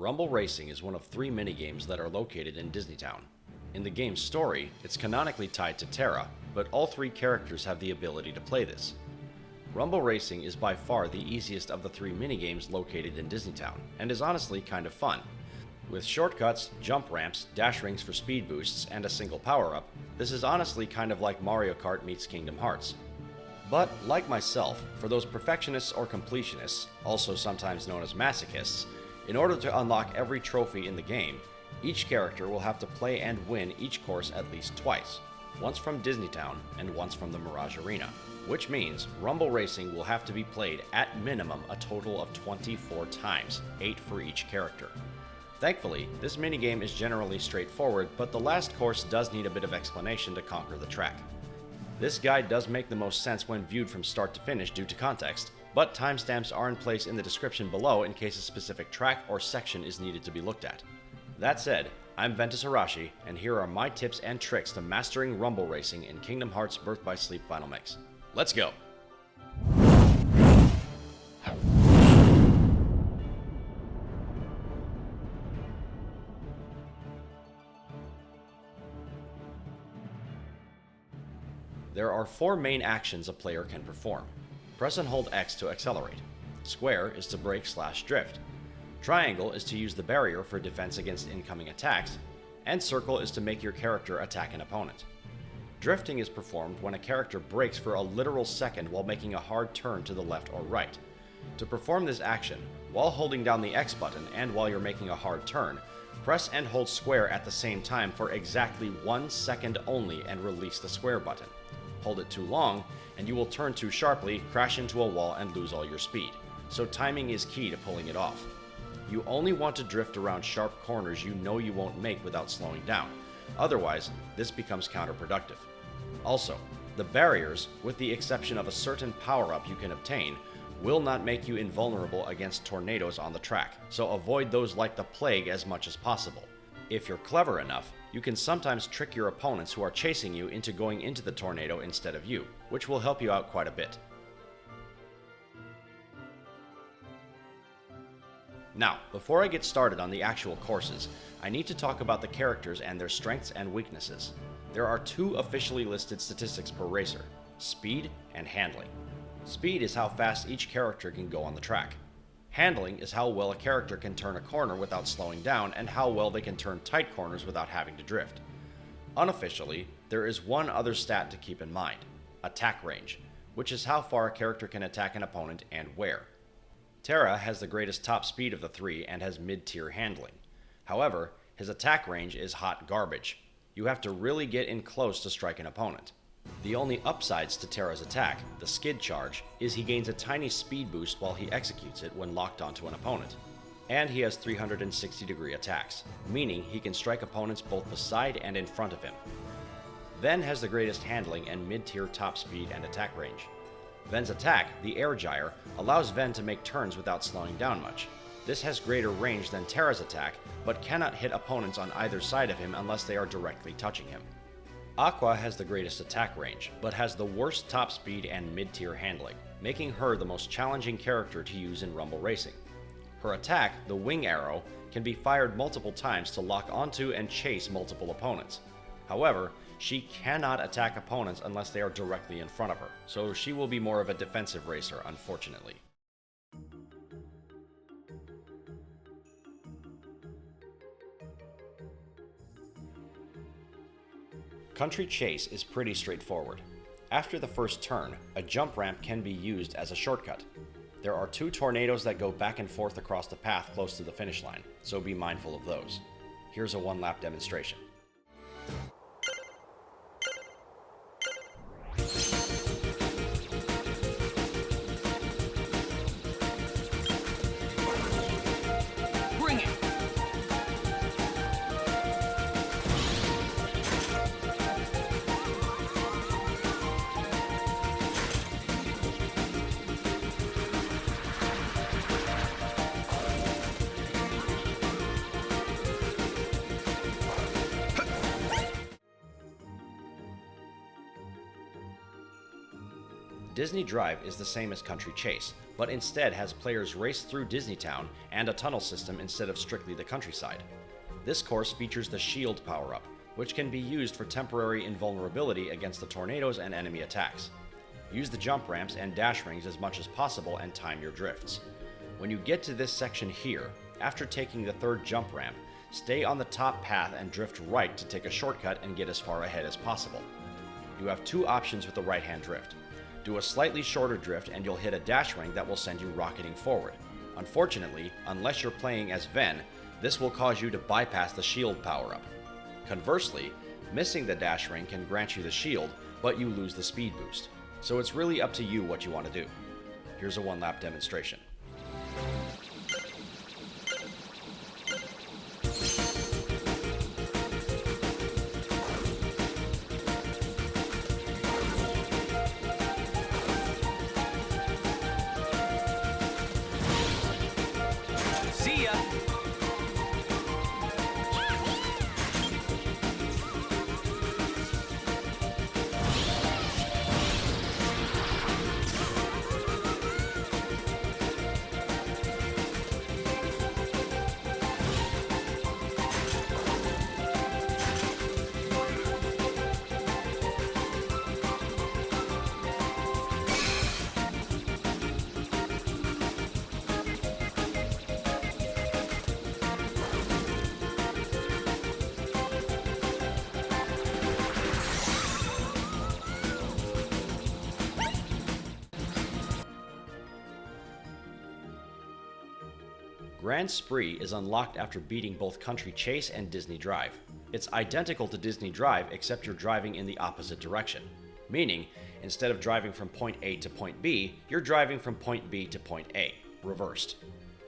Rumble Racing is one of 3 minigames that are located in Disneytown. In the game's story, it's canonically tied to Terra, but all 3 characters have the ability to play this. Rumble Racing is by far the easiest of the 3 minigames located in Disneytown, and is honestly kind of fun. With shortcuts, jump ramps, dash rings for speed boosts, and a single power-up, this is honestly kind of like Mario Kart meets Kingdom Hearts. But, like myself, for those perfectionists or completionists, also sometimes known as masochists, in order to unlock every trophy in the game, each character will have to play and win each course at least twice, once from Disneytown and once from the Mirage Arena, which means Rumble Racing will have to be played at minimum a total of 24 times, 8 for each character. Thankfully, this minigame is generally straightforward, but the last course does need a bit of explanation to conquer the track. This guide does make the most sense when viewed from start to finish due to context, but timestamps are in place in the description below in case a specific track or section is needed to be looked at. That said, I'm Ventus Arashi, and here are my tips and tricks to mastering Rumble Racing in Kingdom Hearts Birth by Sleep Final Mix. Let's go! There are 4 main actions a player can perform. Press and hold X to accelerate. Square is to brake/drift. Triangle is to use the barrier for defense against incoming attacks, and circle is to make your character attack an opponent. Drifting is performed when a character brakes for a literal second while making a hard turn to the left or right. To perform this action, while holding down the X button and while you're making a hard turn, press and hold square at the same time for exactly 1 second only and release the square button. Hold it too long, and you will turn too sharply, crash into a wall, and lose all your speed, so timing is key to pulling it off. You only want to drift around sharp corners you know you won't make without slowing down, otherwise this becomes counterproductive. Also, the barriers, with the exception of a certain power-up you can obtain, will not make you invulnerable against tornadoes on the track, so avoid those like the plague as much as possible. If you're clever enough, you can sometimes trick your opponents who are chasing you into going into the tornado instead of you, which will help you out quite a bit. Now, before I get started on the actual courses, I need to talk about the characters and their strengths and weaknesses. There are 2 officially listed statistics per racer: speed and handling. Speed is how fast each character can go on the track. Handling is how well a character can turn a corner without slowing down and how well they can turn tight corners without having to drift. Unofficially, there is one other stat to keep in mind: attack range, which is how far a character can attack an opponent and where. Terra has the greatest top speed of the 3 and has mid-tier handling. However, his attack range is hot garbage. You have to really get in close to strike an opponent. The only upsides to Terra's attack, the skid charge, is he gains a tiny speed boost while he executes it when locked onto an opponent. And he has 360-degree attacks, meaning he can strike opponents both beside and in front of him. Ven has the greatest handling and mid-tier top speed and attack range. Ven's attack, the air gyre, allows Ven to make turns without slowing down much. This has greater range than Terra's attack, but cannot hit opponents on either side of him unless they are directly touching him. Aqua has the greatest attack range, but has the worst top speed and mid-tier handling, making her the most challenging character to use in Rumble Racing. Her attack, the wing arrow, can be fired multiple times to lock onto and chase multiple opponents. However, she cannot attack opponents unless they are directly in front of her, so she will be more of a defensive racer, unfortunately. Country Chase is pretty straightforward. After the first turn, a jump ramp can be used as a shortcut. There are 2 tornadoes that go back and forth across the path close to the finish line, so be mindful of those. Here's a 1-lap demonstration. Disney Drive is the same as Country Chase, but instead has players race through Disneytown and a tunnel system instead of strictly the countryside. This course features the Shield power-up, which can be used for temporary invulnerability against the tornadoes and enemy attacks. Use the jump ramps and dash rings as much as possible and time your drifts. When you get to this section here, after taking the third jump ramp, stay on the top path and drift right to take a shortcut and get as far ahead as possible. You have two options with the right-hand drift. Do a slightly shorter drift and you'll hit a dash ring that will send you rocketing forward. Unfortunately, unless you're playing as Ven, this will cause you to bypass the shield power-up. Conversely, missing the dash ring can grant you the shield, but you lose the speed boost. So it's really up to you what you want to do. Here's a one-lap demonstration. See ya! Grand Spree is unlocked after beating both Country Chase and Disney Drive. It's identical to Disney Drive except you're driving in the opposite direction. Meaning, instead of driving from point A to point B, you're driving from point B to point A, reversed.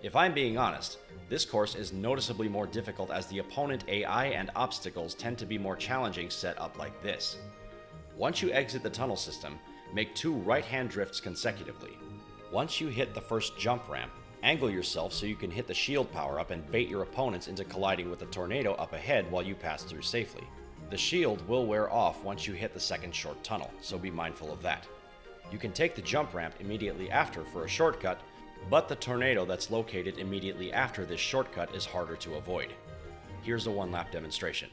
If I'm being honest, this course is noticeably more difficult as the opponent AI and obstacles tend to be more challenging set up like this. Once you exit the tunnel system, make two right-hand drifts consecutively. Once you hit the first jump ramp, angle yourself so you can hit the shield power-up and bait your opponents into colliding with the tornado up ahead while you pass through safely. The shield will wear off once you hit the second short tunnel, so be mindful of that. You can take the jump ramp immediately after for a shortcut, but the tornado that's located immediately after this shortcut is harder to avoid. Here's a one-lap demonstration.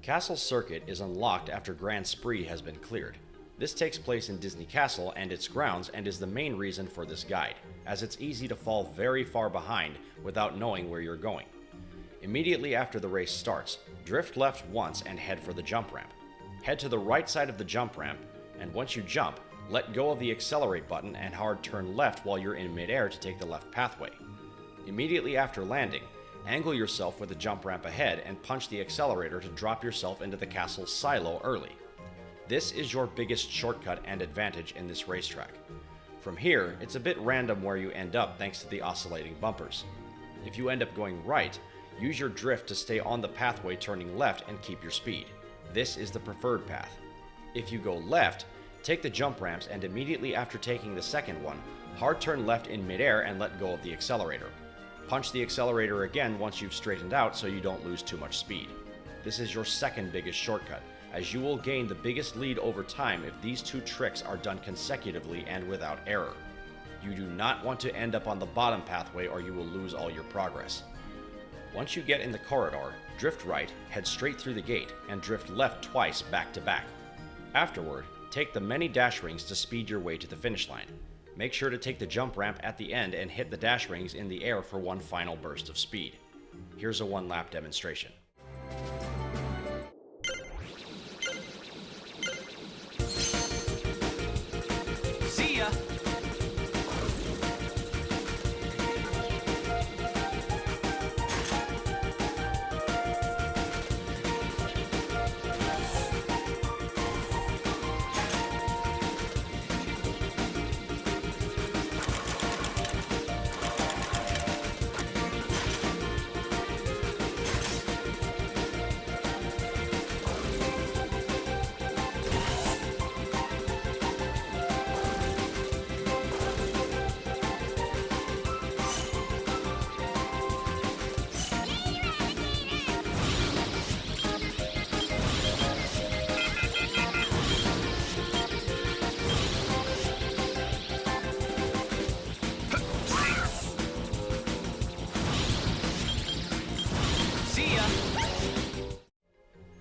Castle Circuit is unlocked after Grand Spree has been cleared. This takes place in Disney Castle and its grounds and is the main reason for this guide, as it's easy to fall very far behind without knowing where you're going. Immediately after the race starts, drift left once and head for the jump ramp. Head to the right side of the jump ramp, and once you jump, let go of the accelerate button and hard turn left while you're in midair to take the left pathway. Immediately after landing, angle yourself with the jump ramp ahead and punch the accelerator to drop yourself into the castle's silo early. This is your biggest shortcut and advantage in this racetrack. From here, it's a bit random where you end up thanks to the oscillating bumpers. If you end up going right, use your drift to stay on the pathway turning left and keep your speed. This is the preferred path. If you go left, take the jump ramps and immediately after taking the second one, hard turn left in midair and let go of the accelerator. Punch the accelerator again once you've straightened out so you don't lose too much speed. This is your second biggest shortcut, as you will gain the biggest lead over time if these two tricks are done consecutively and without error. You do not want to end up on the bottom pathway or you will lose all your progress. Once you get in the corridor, drift right, head straight through the gate, and drift left twice back to back. Afterward, take the many dash rings to speed your way to the finish line. Make sure to take the jump ramp at the end and hit the dash rings in the air for one final burst of speed. Here's a 1-lap demonstration. See ya!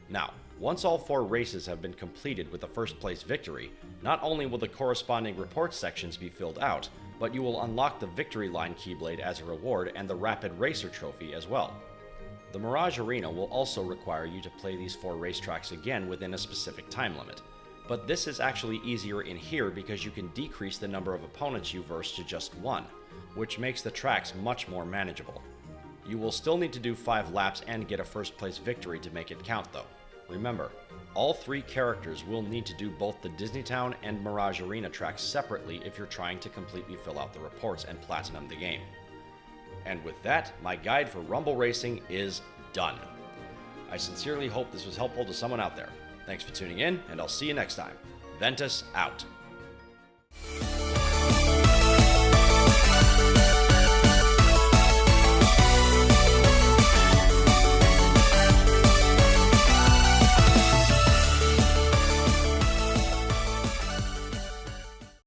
Now, once all 4 races have been completed with a first place victory, not only will the corresponding report sections be filled out, but you will unlock the Victory Line Keyblade as a reward and the Rapid Racer Trophy as well. The Mirage Arena will also require you to play these 4 racetracks again within a specific time limit, but this is actually easier in here because you can decrease the number of opponents you verse to just 1, which makes the tracks much more manageable. You will still need to do 5 laps and get a first place victory to make it count though. Remember, all 3 characters will need to do both the Disneytown and Mirage Arena tracks separately if you're trying to completely fill out the reports and platinum the game. And with that, my guide for Rumble Racing is done. I sincerely hope this was helpful to someone out there. Thanks for tuning in, and I'll see you next time. Ventus out.